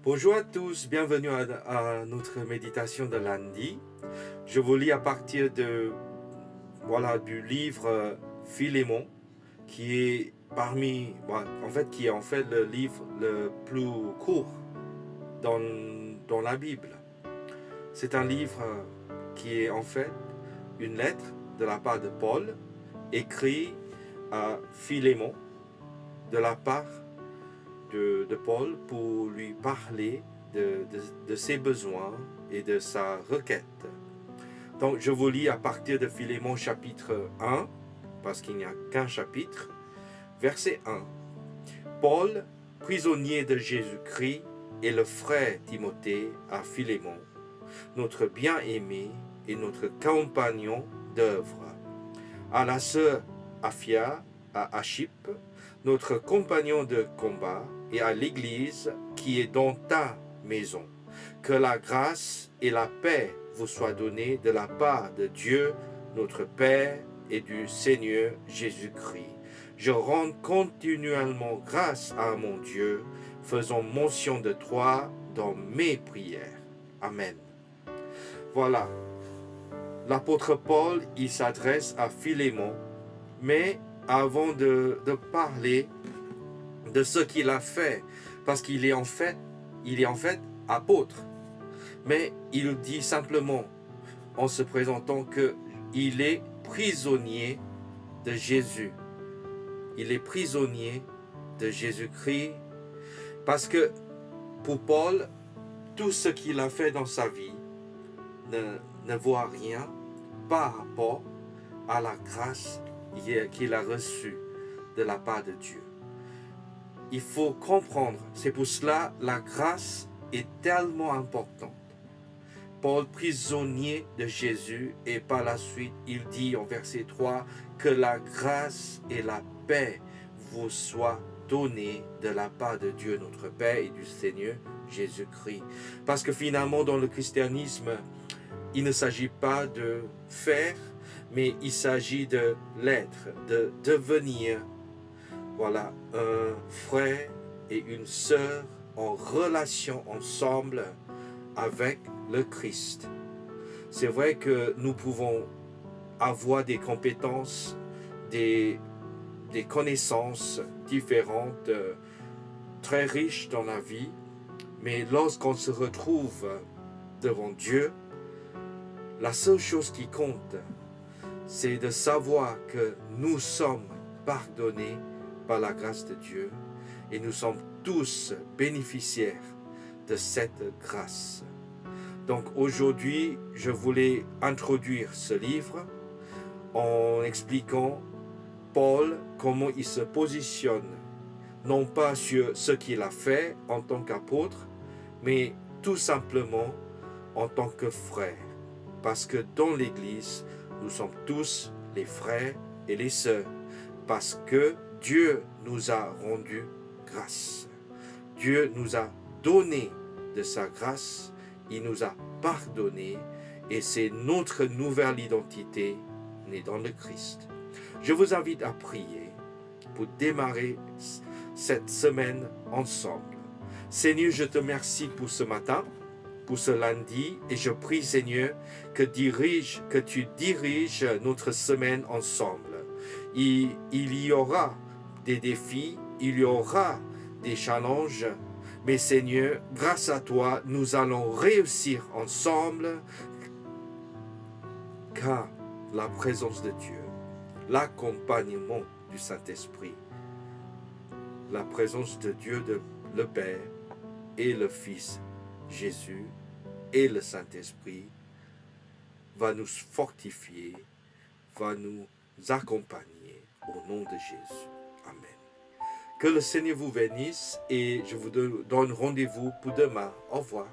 Bonjour à tous, bienvenue à notre méditation de lundi. Je vous lis à partir du livre Philémon, qui est qui est en fait le livre le plus court dans la Bible. C'est un livre qui est en fait une lettre de la part de Paul, écrit à Philémon de la part de Paul pour lui parler de ses besoins et de sa requête. Donc je vous lis à partir de Philémon chapitre 1, parce qu'il n'y a qu'un chapitre, verset 1. Paul, prisonnier de Jésus-Christ, et le frère Timothée à Philémon, notre bien-aimé et notre compagnon d'œuvre, à la sœur Aphia, à Archippe, notre compagnon de combat, et à l'Église qui est dans ta maison. Que la grâce et la paix vous soient données de la part de Dieu, notre Père, et du Seigneur Jésus-Christ. Je rends continuellement grâce à mon Dieu, faisant mention de toi dans mes prières. Amen. Voilà. L'apôtre Paul, il s'adresse à Philémon, mais avant de parler de ce qu'il a fait, parce qu'il est en fait apôtre. Mais il dit simplement, en se présentant, qu'il est prisonnier de Jésus. Il est prisonnier de Jésus-Christ, parce que pour Paul, tout ce qu'il a fait dans sa vie ne vaut rien par rapport à la grâce qu'il a reçue de la part de Dieu. Il faut comprendre, c'est pour cela la grâce est tellement importante. Paul, prisonnier de Jésus, et par la suite, il dit en verset 3, que la grâce et la paix vous soient données de la part de Dieu notre Père et du Seigneur Jésus-Christ. Parce que finalement, dans le christianisme, il ne s'agit pas de faire, mais il s'agit de l'être, de devenir un frère et une sœur en relation ensemble avec le Christ. C'est vrai que nous pouvons avoir des compétences, des connaissances différentes, très riches dans la vie, mais lorsqu'on se retrouve devant Dieu, la seule chose qui compte, c'est de savoir que nous sommes pardonnés par la grâce de Dieu et nous sommes tous bénéficiaires de cette grâce. Donc aujourd'hui, je voulais introduire ce livre en expliquant Paul comment il se positionne, non pas sur ce qu'il a fait en tant qu'apôtre, mais tout simplement en tant que frère. Parce que dans l'Église, nous sommes tous les frères et les sœurs. Parce que Dieu nous a rendu grâce. Dieu nous a donné de sa grâce. Il nous a pardonné. Et c'est notre nouvelle identité née dans le Christ. Je vous invite à prier pour démarrer cette semaine ensemble. Seigneur, je te remercie pour ce matin, pour ce lundi, et je prie, Seigneur, que tu diriges notre semaine ensemble. Il y aura des défis, il y aura des challenges, mais Seigneur, grâce à toi, nous allons réussir ensemble, car la présence de Dieu, l'accompagnement du Saint-Esprit, la présence de Dieu, le Père et le Fils Jésus et le Saint-Esprit va nous fortifier, va nous accompagner au nom de Jésus. Amen. Que le Seigneur vous bénisse et je vous donne rendez-vous pour demain. Au revoir.